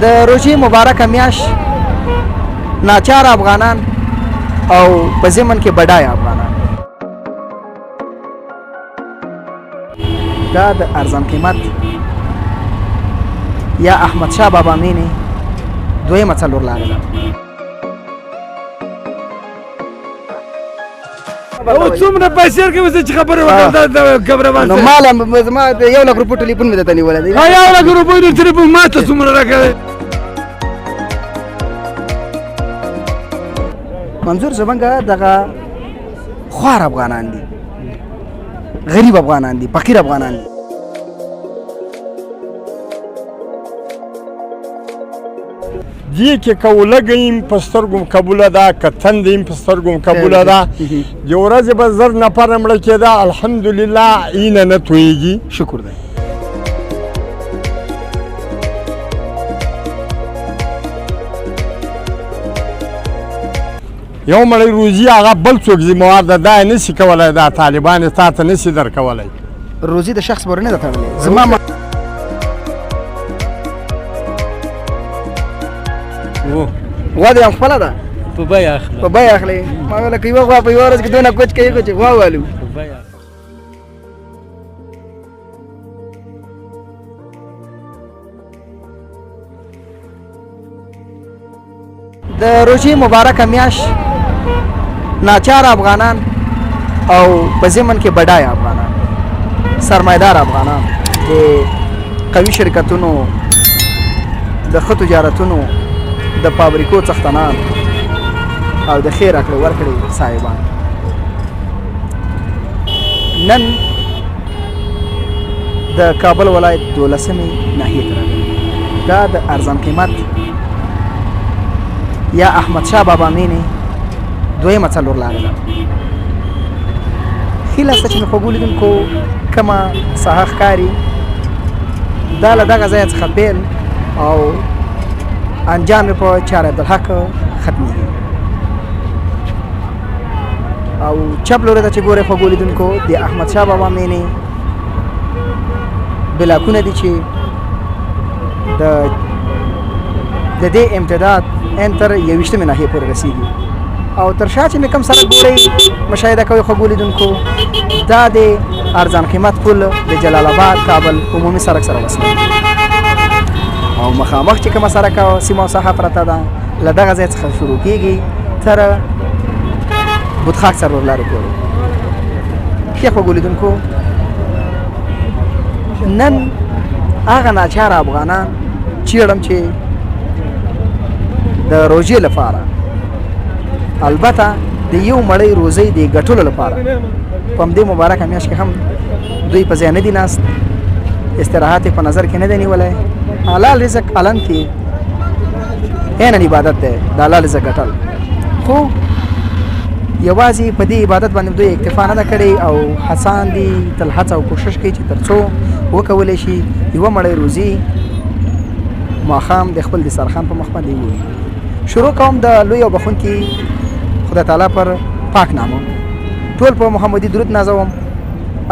د روژې مبارکه میاشت ناچار افغانان او په ضمن کې بډای افغانان دا د ارزان قیمت یا احمد شاه بابا مینې دویمه څلورلاره ده. او څومره پیسې ورکوي چې خبره وکړم دا خبره باندې نو مال زما 1 لک روپۍ ټلیفون مې درته نیولی دی. 1 لک روپۍ د ټلیفون ما ته څومره راکوي؟ منظور زمونږ دغه خوار افغانان دي، غریب افغانان دي، فقیر افغانان دي. دې کې که ولږیم په سترګو قبوله ده، که تندیم په سترګو قبوله ده. د ورځې به 1000 نفره مړه کېده، الحمدلله اینه نه تویېږي. شکر دی. یو مړی روزي هغه بل څوک ذمهوار ده، دا یې نشي کولی، دا طالبان یې تا ته نشي درکولی. روزي د شخص پورې نه ده تړلې. زما غوا دې هم خپله ده، په بیه اخلي. په بیه اخلي. ما ویله که یوه غوا په یوه ورځ کې دونه کوچ کوي خو چې غوا والو. په بیه د روژې مبارکه میاشت ناچار افغانان او په ضمن کې بډای افغانان، سرمایدار افغانان، د قوي شرکتونو، د ښه تجارتونو، د فابریکو څښتنان او د خیر اکړې ورکړې صاحبان نن د کابل ولایت 12مې ناحیې ته راغلي. دا د ارزان قیمت یا احمد شاه بابا مینې دویمه څلورلاره ده. ښي لاس ته چې مې خوږو لیدونکو کومه ساحه ښکاري، دا له دغه ځایه څخه پیل او انجام یې په چار عبدالحق ختمېږي. او چپ لوري ته چې ګورئ خوږو لیدونکو د احمد شاه بابا مینې بلاکونه دي چې د دې امتداد ان تر 21مې ناحیې پورې رسېږي. او تر شا چې مې کوم سړک ګورئ مشاهده کوئ خوږو لیدونکو، دا د ارزان قیمت پل د جلال آباد کابل عمومي سړک سره وصلوي. او مخامخ چې کومه سړک او سیمه او ساحه پرته ده له دغه ځای څخه شروع کېږي تر بودخاک څلورلارې پورې. ښه خوږو لیدونکو، نن هغه ناچاره افغانان چیړم چې د روژې لپاره، البته د یو مړی روزۍ د ګټلو لپاره په همدې مبارکه میاشت کې هم دوی په ځای نه دي ناست، استراحت په نظر کې نه دی نیولی. حلال رزق علن کې عیناً عبادت دی، د حلال رزق ګټل. خو یوازې په دې عبادت باندې دوی اکتفا نه ده کړې او هڅان دي، تل هڅه او کوشش کوي چې تر څو وکولی شي یوه مړی روزي ماښام د خپل دسترخوان په مخ باندې ووهي. شروع کوم د لوی او بخونکي خدای تعالی پر پاک نامه. ټول په محمدي درود نازوم.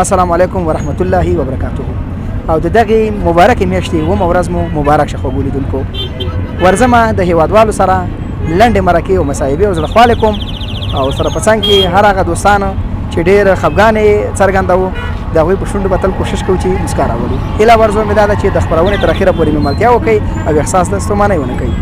السلام علیکم ورحمت الله وبرکاته. او د دغې مبارکې میاشتې 9مه ورځ مو مبارک شه خوږو لیدونکو. ورځمه د هیوادوالو سره لنډې مرکې او مصاحبې او زړهخوالی کوم او سره په څنګ کې هر هغه دوستانو چې ډېر خفګان یې څرګندوو د هغوی په شونډو به تل کوشش کوو چې مسکا راولو. هیله ورزو مې دا ده چې د خپرونې تر اخره پورې مې ملتیا وکړئ او احساس د ستومانۍ ونه کوئ.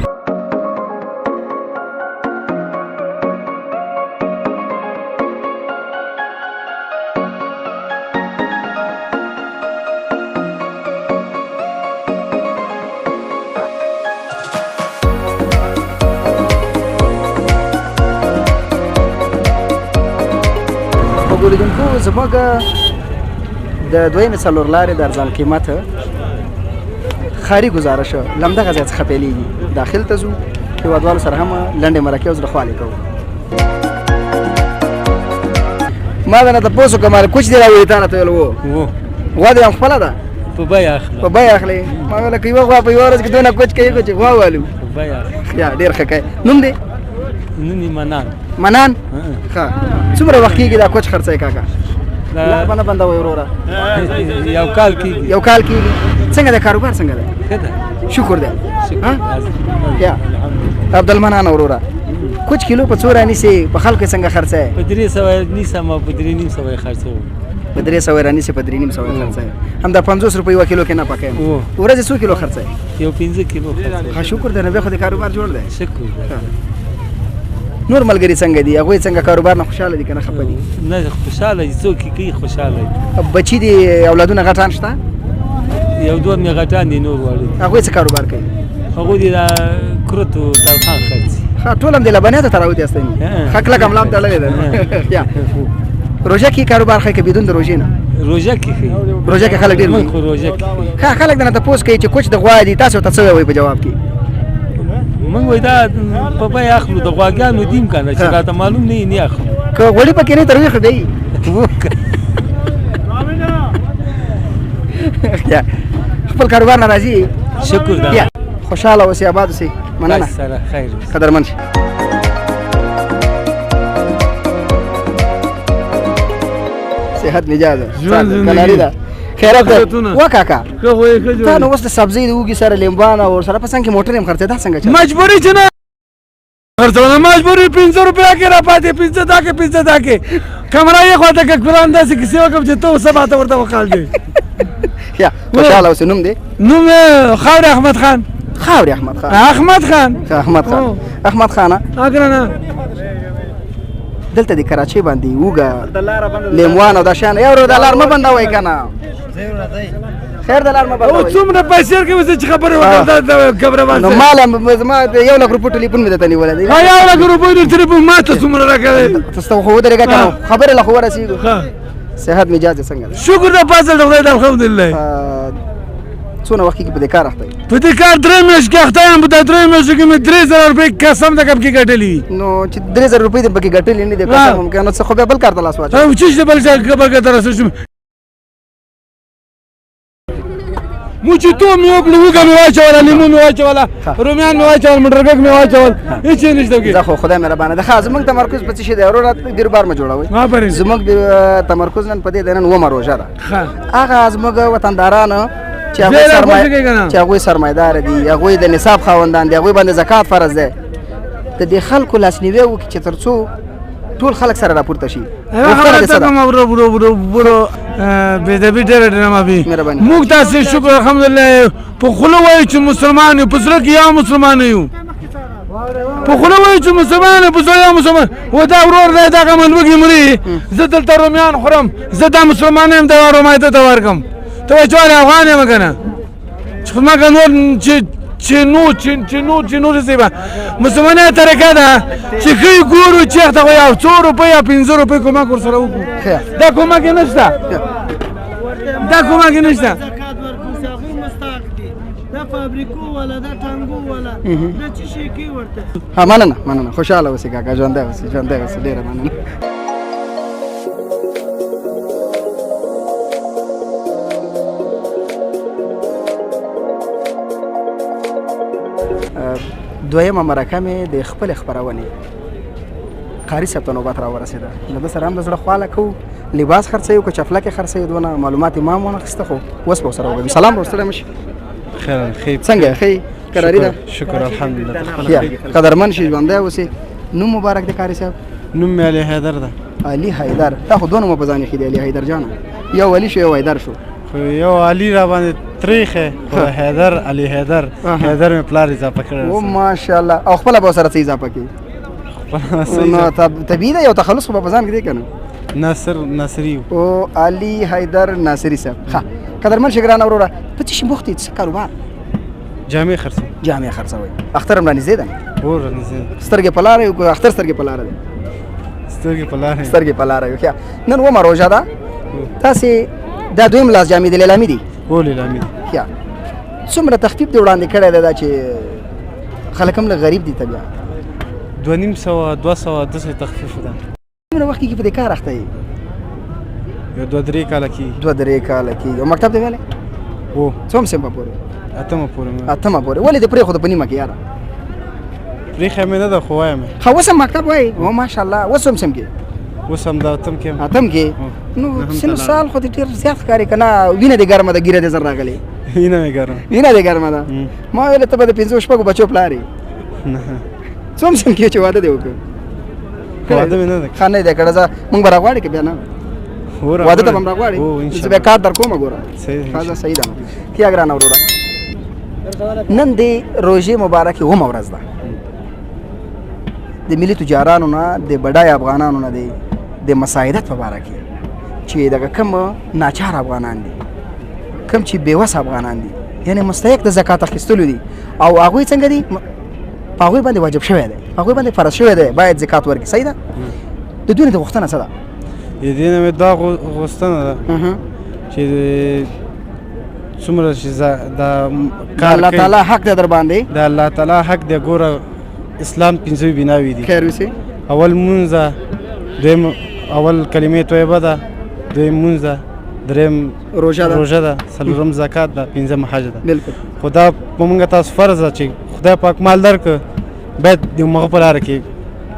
خوږو لیدونکو، زموږ د دویمې څلورلارې د ارزان قیمت ښاري ګزارش له همدغه ځای څخه پیلېږي. داخل ته ځو، هېوادوالو سره هم لنډې مرکې او زړهخوالې کوو. ما درنه تپوس وکړم کوچ دې راوړي تا راته ویل و غوا دې هم خپله ده، په بیه اخلي. په بیه اخلي. ما ویله که یوه غوا په یوه ورځ کې دونه کوچ کوي خو چې غوا والو. په بیه اخلي. یا ډېر ښه کوي. نوم دې؟ نوم یې منان. منان؟ ښه. څومره وخت کېږي دا کوچ خرڅوي کاکا؟ لا بنه بندوي وروره. یو کال کېږي. یو کال کېږي. څنګه ده کاروبار څنګه ده؟ ښه ده. شکر دی. ها یا عبدالمنان وروره کوچ کیلو په څو رانیسې په خلکو څنګه خرڅه په 300 نیسم په 300 خرڅوم په 300 رانیسې په 300 خرڅه هم د 50 روپۍ یو کیلو کې نه پکې ورځ څو کیلو خرڅه یو 15 کیلو خرڅوم ښه شکر دی نو خو د کاروبار جوړ دی شکر نور ملګری څنګه دي هغوی څنګه کاروبار نه خوشاله دي که نه خفه دي نه خوشاله دي څوک یې کوي خوشاله دي بچي دي اولادونه غټان شته یو دوه مې غټان دي نور واړه هغوی څه کاروبار کوي هغوی دي د کرتو تلخان خرڅي ښه ټول هم د لبنیاتو ته راوتي هستئ ښه کلک هم لام تړلی ده یا روژه کې کاروبار ښه که بدون د روژې نه روژه کې ښه روژه کې خلک ډېر موږ خو روژه کې ښه خلک درنه تپوس کوي چې کوچ د غوا دي تاسو ورته څه وایئ په جواب کې موږ وایي دا په بیه اخلو د غواګانو دیم که نه چې راته معلوم نه اخلو که غوړي پکې نه ترویخ دی یا خپل کاروبار نه راځي شکر دا یا خوشحاله اوسئ آباد اوسئ مننه سره خیر قدرمن شئ صحت مجازه کلاري ده خیرات ده و کاکا تا نو اوس د سبزۍ د اوږې سره لیمبان او سره په څنګ کې موټر هم خرڅېده څنګه چل مجبوری چې نه خرڅونه مجبوری 500 روپیا کې را پاتې 500 دا کې کمره یې خواته کې قرآن داسې کیسې وکړم چې ته سبا ته ورته وکال دی یا خوشحاله اوسې نوم دی نوم خاورې احمد خان خاورې احمد خان احمد خان اګرانه دلته د کراچۍ باندې اوږه لیموان او دا شیان یو د لار مه بندوئ که نه خیر د لار مه بندوئ څومره پیسې ورکوي چې خبرې وکړم خبره باندې نو مال زما د 1 لک روپۍ ټلیفون مې درته نیولی دی 1 لک روپۍ د ټلیفون ما ته څومره راکړی تاسو خو ودرېږه که نه خبرې له خو ورسېږو صحت مجاز سنګه شکر د فضل د خدای د الحمدلله څونه وخت کې په دې کار اخته په دې کار 3 میاشتې کې اخته یم په 3 میاشتې کې مې 3000 روپۍ قسم د کب کې ګټلې نو چې 3000 روپۍ دې پکې ګټلې نه دي قسم ممکن نو څه خو بل کار ته لاس واچو او چې بل ځای خبر کې تر څه مو چې تو مې وګړو مې واچول لیمو مې واچول رومیان مې واچول مټرګک مې واچول هیڅ نشته کې زه خو خدای مهربانه ده ښه زموږ تمرکز په څه شي دی ورور بیروبار مې جوړوئ زموږ تمرکز نن په دې دی نن ومه روژه ده هغه زموږ وطنداران چې هغوی سرمایدار دي هغوی د نصاب خاوندان دي هغوی باندې زکات فرض دی د دې خلکو لاسنیوی وکړي چې تر څو ټول خلک سره راپورته شي بېدبي ډېره ډېره معافي موږ تاسې شکر الحمدلله په خوله وایو چې مسلمان یو په زړه کې یا مسلمان یو په خوله وایو چې مسلمان یو په زړه یا مسلمان و دا ورور دی دغه من وږي مري زه دلته رومیان خورم زه دا مسلمان یم دا رومی ته ورکړم ته وایې چې ولې افغان یم که نه چې خو ما که نور چې نور شي به مسلمانۍ طریقه ده چې ښه ګورو چېخ ته وایي او 2 روپۍ یا 15 روپۍ کومک ورسره وکړو دا کومک یې نشته دا کومک یې نشته دا فابریکو والا دا ټانګو والا دا چې شي کوي ورته مننه خوشحاله اوسئ کاکا ژوندی اوسئ ډېره مننه دویمه مرکه مې د خپلې خپرونې قاري صاحب ته نوبت راورسېده له ده سره هم د زړه خواله کوو لباس خرڅوي که چفلکې خرڅوي دونه معلومات یې ما هم ونه اخیسته خو اوس به ورسره وګورم سلام ورستړی مه شي خیر څنګه ښه کراري ده شکر الحمدلله قدرمن شي ژوندی اوسې نوم مبارک دی قاري صاحب نوم مې علي حیدر ده علي حیدر تا خو دوه نومه په ځان ایښي دي علي حیدر جانه یو علي شو یو حیدر شو خو یو علي را باندې تریخه خو حیدر علي حیدر حیدر مې پلار اضافه کړی او ماشاءالله او خپله به ورسره څه اضافه کړي نو طبیعي ده یو تخلص خو به په ځان کې دی که نه ناصري او علي حیدر ناصري صاحب ښه قدرمن شي ګرانه وروره په څه شي بوخت یې څه کاروبار جامې خرڅوئ اختر هم رانږدې ده سترګې په لاره یو که اختر سترګې په لاره ده سترګې په لاره یو نن ومه روژه ده تاسې دا دویم لاس جامې د لیلامي دي لیلامي دي څومره تخفیف دې وړاندې کړی دی دا چې خلک هم لږ غریب دي ته بیا 200 200 تخفیف ده څومره وخت کېږي په دې کار اخته یې یو 2-3 کاله کېږي یو مکتب دی ویلی څوم صنفه پورې 8مه پورې ولې دې پرېښوده په نیمه کې یاره پرېښی مې نه ده خو وایم ښه اوس هم مکتب وایي او ماشاءالله اوس هم سم کې اوس هم د 8م کې نو سن سال خو دې ډېر زیات ښکاري که نه وینه دې ګرمه ده ګیره دې زر راغلې وینه مې ګرمه وینه دې ګرمه ده ما ویل ته به د 5 شپږو بچو پلار یې څوم څنګه چې واده دې وکړ واده مې نه ده ښه نه دی کړی زه موږ به راغواړې که بیا نه واده ته به هم راغواړې زه بیا کار در کومه ګوره ښه صحیح ده کیا ګرانه وروره نن د روژې مبارکې اومه ورځ ده د ملي تجارانو نه د بډای افغانانو نه د مساعدت په باره کې چې دغه کم ناچار افغانان دي کم چې بېوس افغانان دي یعنې مستحق د زکات اخیستلو دي او هغوی څنګه دي په هغوی باندې واجب شوی دی هغوی باندې فرض شوی دی باید زکات ورکړي صحیح ده د دوی نه د غوښتنه څه ده د دې نه مې دا غوښتنه ده چې څومره چې د الله تعالی حق دی در باندې د الله تعالی حق دی ګوره اسلام 5 بناوي دي خیر وسي اول مونځ ده دویم اول کلمې طیبه ده دویم مونځ ده دریم روژه ده څلورم زکات ده پنځم حج ده بالکل خدا په موږ تاسو فرض ده چې خدای پاک مال درکړه باید د مغه په لاره کې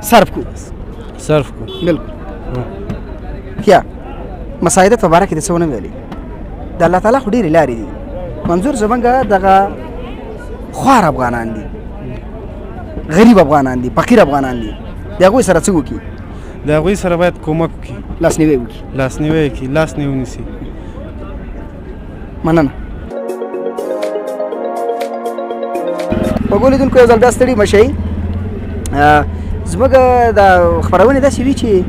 صرف کو بالکل کیا مساعدت په باره کې د څه ونه ویلي د الله تعالی خو ډېرې لارې دي منظور زمونږ دغه خوار افغانان دي غریب افغانان دي فقیر افغانان دي د هغوی سره څه وکړي د هغوی سره باید کومک وکړي لاسنیوی وکړي لاس نه ونیسي مننه وګورئ لیدونکو یو ځل بیا ستړي مه شئ زموږ د خپرونې داسې وي چې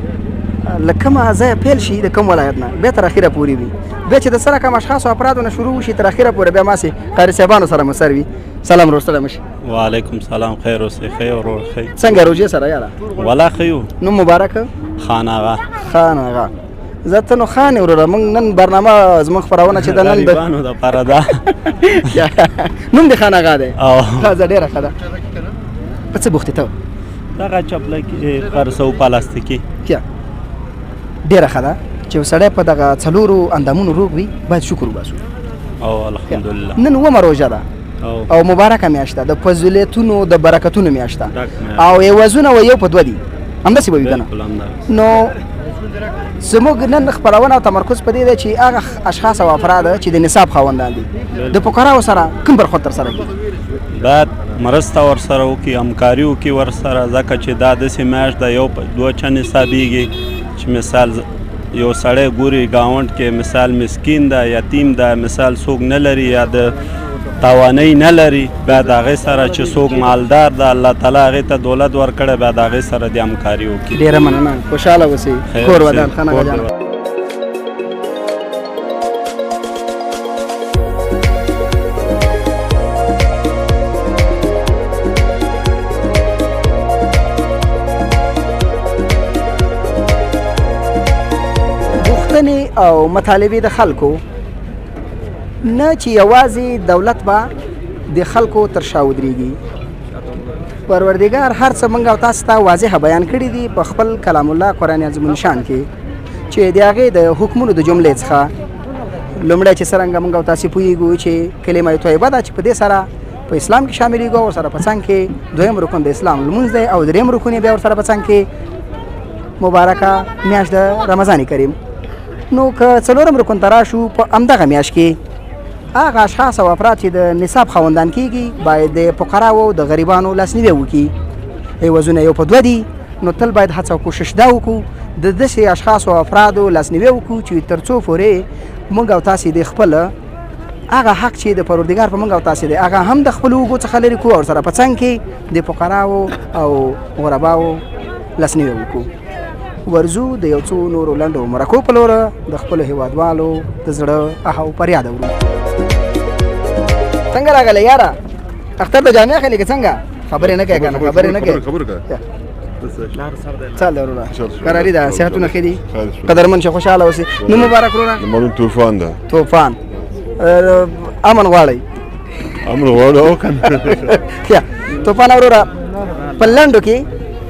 له کومه ځایه پیل شي د کوم ولایت نه بیا تر اخره پورې وي بیا چې د سره کم اشخاصو افرادو نه شروع وشي تر اخره پورې بیا ماسې قاري صاحبانو سره مو سر وي سلام ورسره مشي وعلیکم سلام خیر اوسئ ښه یو ورور ښه څنګه روژې سره یاره ولا ښه یو نوم مبارک خان آغا زه ته نو خان وروره موږ نن برنامه زموږ خپرونه چې د نن غریبانو دپاره ده نوم دې خان آغا دی ښه زه ډېره ښه ده په څه بوختې ته دغه چپلکي خرڅو پلاستیکي کیا ډېره ښه ده چې یو سړی په دغه څلورو اندامونو روغ وي باید شکر وباسو او الحمدلله نن اومه روژه ده او مبارکه میاشت ده د فضیلتونو د برکتونو میاشت ده او عوضونه و یو په دوه دي همداسې به وي که نه نو زموږ نن خپرونه او تمرکز په دې دی چې هغه اشخاص او افراد چې د نصاب خاوندان دي د فقراو سره کوم برخورد ترسره کړي باید مرسته ورسره وکړي همکاري وکړي ورسره ځکه چې دا داسې میاشت ده یو په دوه چن حسابېږي چې مثال یو سړی ګوري ګاونډ کې مثال مسکین ده یتیم ده مثال څوک نه لري یا د توانۍ نه لري باید هغې سره چې څوک مالدار ده الله تعالی هغې ته دولت ورکړی باید هغې سره د همکاري وکړي ډېره مننه خوشحاله اوسئ کور ودان ښه نغه جان او مطالبې د خلکو نه چې یوازې دولت به د خلکو تر شا ودرېږي پروردګار هر څه موږ او تاسو ته واضحه بیان کړي دي په خپل کلام الله قرآن عظیم الشان کې چې د هغې د حکمونو د جملې څخه لومړی چې څرنګه موږ او تاسې پوهېږو چې کلمه طیبه ده چې په دې سره په اسلام کې شاملېږو او ورسره په څنګ کې دویم رکن د اسلام لمونځ دی او دریم رکن یې بیا ورسره په څنګ کې مبارکه میاشت د رمضان کریم نو که څلورم رکن ته راشو په همدغه میاشت کې هغه اشخاص او افراد چې د نصاب خاوندان کېږي باید د فقراو د غریبانو لاسنیوی وکړي عوضونه یو په دوه دي نو تل باید هڅه او کوشش دا وکړو د داسې اشخاصو او افرادو لاسنیوی وکړو چې تر څو پورې موږ او تاسې د خپل هغه حق چې د پروردګار په موږ او تاسې دی هغه هم د خپلو اوږو څخه لرې کړو او سره په څنګ کې د فقراو او غرباو لاسنیوی وکړو ورزو د یو څو نورو لنډو مرکو په لوره د خپلو هېوادوالو د زړه اهو فریاد اورو څنګه راغلی یاره اختر د جامع اخلي که څنګه خبرې نه کوې که نه خبرې نه کوې چل دی وروره قراري ده صحتونه ښه دي قدرمن شه خوشحاله اوسې نوم مبارک وروره زما طوفان ده طوفان امن غواړئ امن غواړو او که نه طوفان وروره په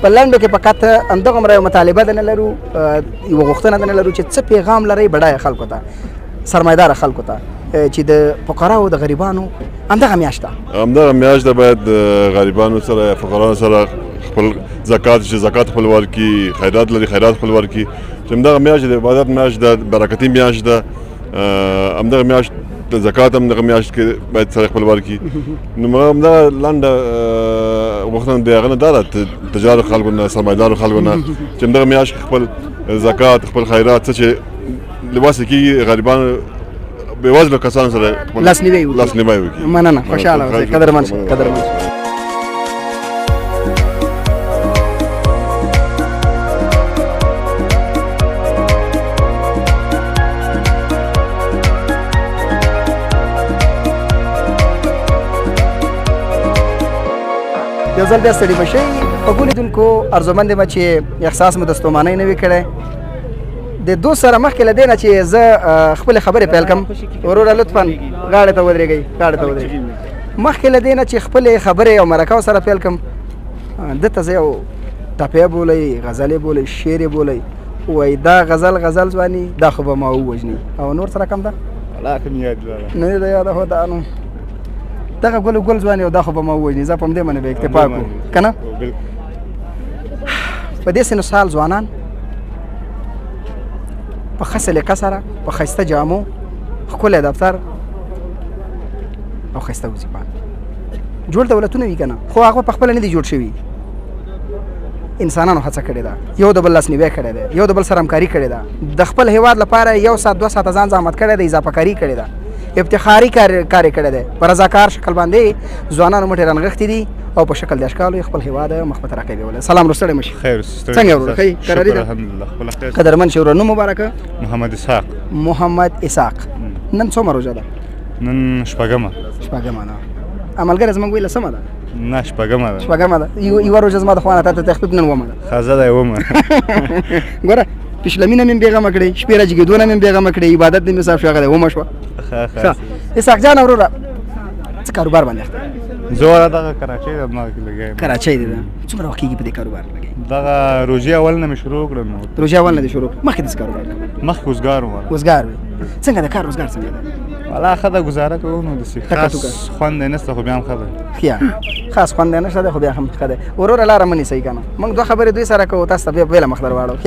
لنډو کې فقط همدغه یو مطالبه ده نه لرو یوه غوښتنه ده نه لرو چې څه پیغام لرئ بډایه خلکو ته سرمایداره خلکو ته چې د فقراو د غریبانو همدغه میاشت ده باید د غریبانو سره فقراو سره خپل زکات چې زکات خپل ورکړي خیرات لري خیرات خپل ورکړي چې همدغه میاشت د عبادت میاشت ده برکتي میاشت ده همدغه میاشت د زکات هم دغه میاشت کې باید سړی خپل ورکړي. نو موږ همدغه لنډه غوښتنه د هغه نه دا ده تجارو خلکو نه سرمایهدارو خلکو نه چې همدغه میاشت کې خپل زکات خپل خیرات څه چې لباسې کېږي غریبانو بېوزلو کسانو سره لاسنیوی وکړي. مننه، خوشحاله اوسئ، قدرمن شئ. یو ځل بیا ستړي مه شئ. خوږو لیدونکو، ارزومند یم چې احساس مو د ستومانۍ نه وي کړی. د دوست سره مخکې له دې نه چې زه خپلې خبرې پیل کړم، وروره لطفا غاړې ته ودرېږئ. مخکې له دې نه چې خپلې خبرې او مرکو سره پیل کړم، دته زه یو ټپې بولئ، غزلې بولئ، شعر بولئ، وایي دا غزل ځواني دا خو به ما ووژني. او نور سره کم ده نه دی د یاده خو دا نو دغه ګل ځواني او دا خو به ما ووژني. زه په همدې باندې به اکتفا کړو که نه. په دې سن سال ځوانان په ښه سلیقه سره په ښایسته جامو، ښکلی دفتر او ښایسته وظیفه جوړ دولتونه وي که نه، خو هغه په خپله نه دي جوړ شوي. انسانانو هڅه کړې ده، یو د بل لاسنیوی کړی دی، یو د بل سره همکاري کړې ده، د خپل هیواد لپاره 1 ساعت 2 ساعته ځان زحمت کړی دی، اضافه کاري کړې ده، افتخاري کار یې کړی دی. په رضاکار شکل باندې ځوانانو مټې رانغښتي دي او په شکل د اشکالو یې خپل هیواد مخ په ترقۍ بیولی. سلام ورستړی مه شي. څنګه ورور ښه قراري ده؟ قدرمن شي ورور. نوم مبارکه؟ محمد اسحاق. محمد اسحاق. نن څومره روژه ده؟ نن شپږمه. نه عملګره زموږ ویله سمه ده؟ نه شپږمه ده. یوه روژه زما د خوا نه تا ته تخفیف نن ومه ده. ښه ده ومه. ګوره پیشلمینه مې بېغمه کړې، شپې راجګېدونه مې بېغمه کړې، عبادت دې مې صاف شو، هغه دی ومه شوه. اسحاق جان وروره څه کاروبار باندې اخته؟ زه ولا دغه کراچۍ ده دماغ کې لګیا یم. کراچۍ دی ده. څومره وخت کېږي په دې کاروبار لګیا؟ دغه روژې اول نه مې شروع کړم. روژې اول نه دې شروع؟ مخکې داسې کاروبار کوې؟ مخکې وزګار وم. وزګار وې. څنګه د کار روزګار څنګه ده؟ والا ښه ده، ګزاره کوو نو داسې خاص خوند یې نشته، خو بیا هم ښه ده. خاص خوند یې نشته دی، خو بیا هم ښه دی. وروره لاره مه نیسئ که نه، موږ دوه خبرې دوی سره کوو، تاسو ته بیا بېله مخ در واړو.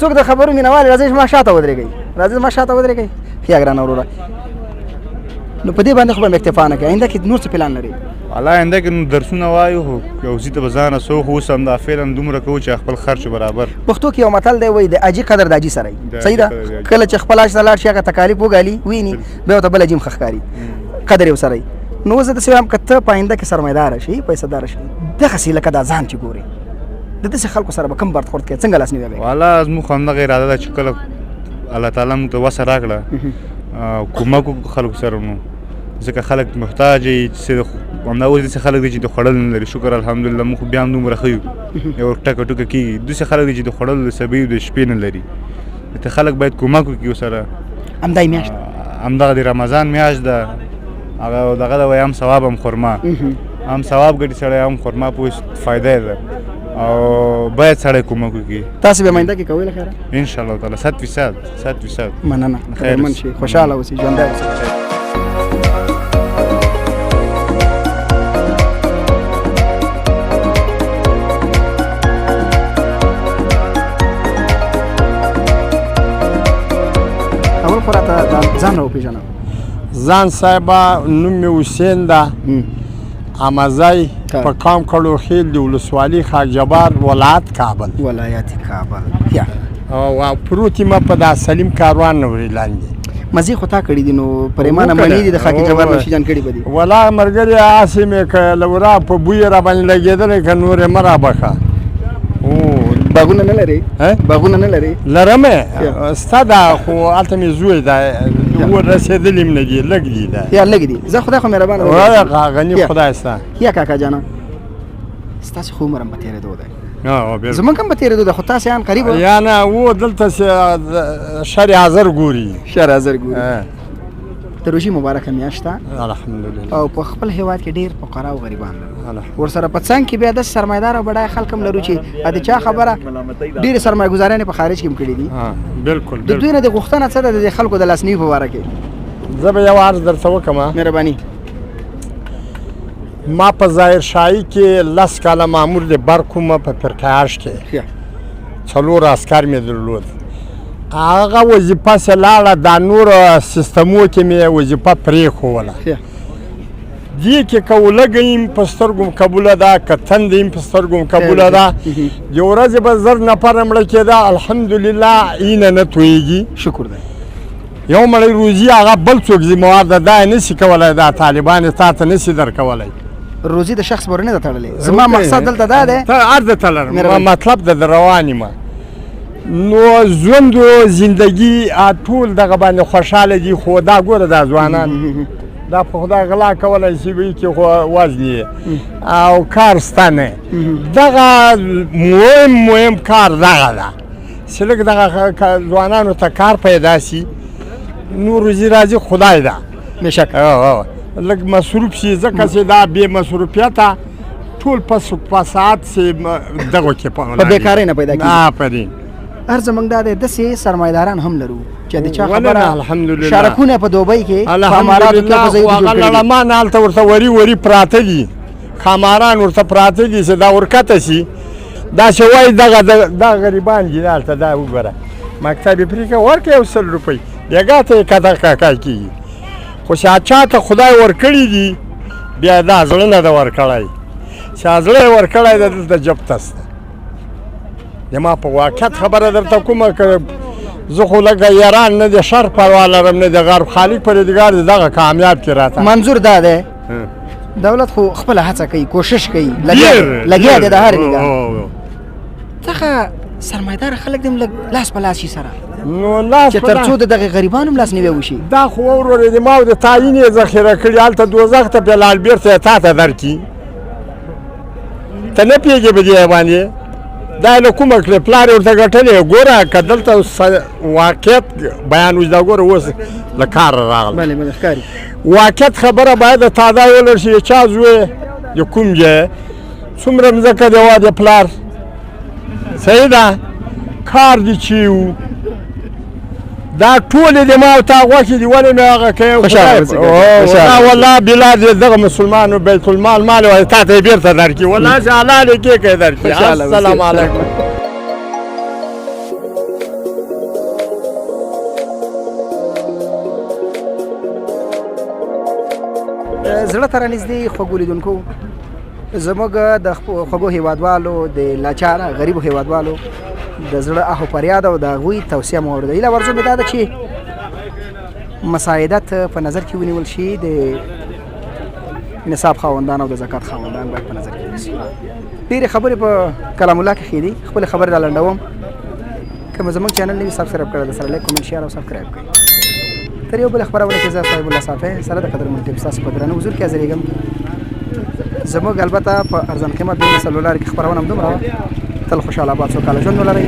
څوک د خبرو مینهوال راځئ زما شاته ودرېږئ، ګرانه وروره. نو په دې باندې خو به مې اکتفا نه کوي. آینده کې نور څه پلان لري؟ والا آینده کې درسونه وایو، خو یو ځي ته به ځان رسو، خو اوس هم دا فعلا دومره کوو چې خپل خرچ برابر. پښتو کې یو متل دی، وایي د اجي قدر د اجي سره وي. صحیح ده؟ کله چې خپل اج ته لاړ شي، هغه تکالیف وګالي ویني، بیا ورته بل اجي هم ښه ښکاري، قدر یې ورسره وي. نو زه داسې وایم که ته په آینده کې سرمایهداره شي، پیسهداره شي، دغسې لکه دا ځان چې ګورې د داسې خلکو سره به کم برخورد کوې، څنګه لاسنیوی به کوې؟ والا زموږ خو همدغه اراده ده چې کله الله تعالی موږ ته وسه راکړه کومک وکړو خلکو سره، نو ځکه خلک محتاج دي چې همدا اوس داسې خلک دي چې د خوړل نه لري. شکر الحمدلله موږ خو بیا هم دومره ښه یو، یو ټکه ټوکه کېږي. داسې خلک دي چې د خوړلو د سبۍ د شپې نه لري. ته خلک باید کومک وکړي ورسره. همدا یې میاشت همدغه د رمضان میاشت ده، هغه دغه ده وایي هم ثواب هم خرما، هم ثواب ګټي سړی، هم خرما پوه فایده یې ده، او باید سړی کومک وکړي. تاسو به آینده کې کوئ له خیره؟ انشاءالله تعالی 100%. مننه، خیرمن شئ، خوشحاله اوسئ، ژوندی اوسئ. اول خو راته ځان راوپېژنه. ځان صاحبه نوم مې حسین ده، امزی په قام کړو خیل د ولسوالي خاک جبار ولایت کابل. او پروت یم په دا سلیم کاروان نورې لاندې. مزې خو تا کړي دي، نو پریمانه منې دي د خاک جبار نوشي جان کړي به دي؟ ولا ملګري هسې مې که له ورا په بوی را باندې لګېدلی که نورې مه رابخه. باغونه نه لرې؟ باغونه نه لرې؟ لرمې، ستا ده، خو هلته مې زوی ده، ورسېدلي هم نه دي، لږ دي ده. لږ دي. زه خدای خو مهربانه غني خدای ستا. کاکا جانه ستاسې خو عمر هم په تېرېدو دی، زمونږ هم په تېرېدو ده، خو تاسې ان قریب یا نه و دلته شر حاضر ګوري. د روژې مبارکه میاشت ده الحمدلله، او په خپل هیواد کې ډېر فقرا او غریبان لرو، ورسره په څنګ کې بیا داسې سرمایهدار او بډایه خلک هم لرو چې د چا خبره ډېرې سرمایه ګزاریانې په خارج کې هم کړي دي. بلکل د دوی نه د غوښتنه څه ده د خلکو د لاسنیوي په باره کې؟ زه به یو عرض درته وکړم. مهرباني. ما په ظاهر شاهي کې 10 کاله مامور د بر کومه په پرکایاش کې 4 عسکر مې درلود. هغه وظیفه چې لاړه دا نورو سیستمو کې مې وظیفه پرېښوله دې کې که ولږه یم په سترګو م قبوله ده که تنده یم په سترګو م قبوله ده د ورځې به 1000 نفره مړه کېده الحمدلله اینه نه تویېږي شکر دی یو مړی روزي هغه بل څوک ذموار ده دا یې نشي کولی دا طالبان یې تا ته نشي درکولی روزي د شخص پورې نه ده تړلې زما مقصد دلته دا دی عرض ته لرم مطلب د روان یم نو ژوند و زندگی ټول دغه باندې خوشحاله دي خو دا ګوره دا ځوانان دا په خدای غلا کولی شي به کې خو وزن او کار سته نه دغه مهم کار دغه ده چې لږ دغه ځوانانو ته کار پیدا شي نو روزي راځي خدای ده بېشک لږ مصروف شي ځکه چې دا بې مصروفیته ټول په ساعت چې دغو کې په بېکارۍ نه پیدا کېږي آفرین هر زموږ دا دی داسې سرمایهداران هم لرو چې د چا ولله الحمدلله شارکونه په دوبۍ کې په اماراتو کې په ځایونو هغه لړمان هلته ورته وري پراته دي خاماران ورته پراته دي چې دا ورکته شي دا چې وایي دا غریبان دي هلته دا وګوره مکتب یې پرې کړه ورکړه 100 روپۍ بېګا ته یې کده کاکا کېږي خو چې چا ته خدای ورکړي دي بیا دا زړه نه ده ورکړی چې زړه یې ورکړی ده دلته جبته شته زما په واقعیت خبره درته کومه که زه خو لکه یاران نه د شر پروا لرم نه د غرب خالق پروردګار د دغه کامیاب کړي راته منظور دا دی دولت خو خپله هڅه کوي کوشش کوي لګیا دی د هر نګاه څخه سرمایدار خلک دې لږ لاس په لاس شي سره نو لاس چې تر څو د دغې غریبانو هم لاس نیوی وشي دا خو ورورې د ما د تعین یې ذخیره کړي هلته دوزخ ته بلال بېرته یې تا ته درکړي ته نه پوهېږې په دې باندې دا له کومه کړې پلار یې ورته ګټلې ګوره که دلته واقعیت بیان وشي دا ګوره اوس له کاره راغله واقعیت خبره باید تا دا ویلی شي د چا زوی د کوم ځای څومره مځکه دې وا د پلار صحیح ده کار دې چې و دا ټولې د ما او تا غوښې دي ولې مې هغه کوې والله بلاد یې دغه مسلمانو بیت المال مال وایي تا ته یې بېرته درکړي والله چې حلال یې کېږي یې درکړي السلام علیکم زړه ته رانږدې خوږو لیدونکو زموږ د خوږو هېوادوالو د لاچاره غریبو هېوادوالو د زړه اهو فریاد او د هغوی توصیه مو واورېده هیله ورځو مې دا ده چې مساعدت په نظر کې ونیول شي د نصاب خاوندان او د زکات خاوندان باید په نظر کې ونیول شي ډېرې خبرې په کلام الله کې ښې دي خپلې خبرې را لنډوم که مو زموږ چینل نه وي سبسکرایب کړی د سره لایک کومنټ شیر او سبسکرایب کړئ تر یو بله خپرونه کې زه صاحب الله صافی سره د قدرمن ټیم ستاسو په درانه حضور کې حاضرېږم زموږ البته په ارزان قیمت د سلولار کې خپرونه هم دومره تل خوشحاله آباد سوکاله ژوند ولرئ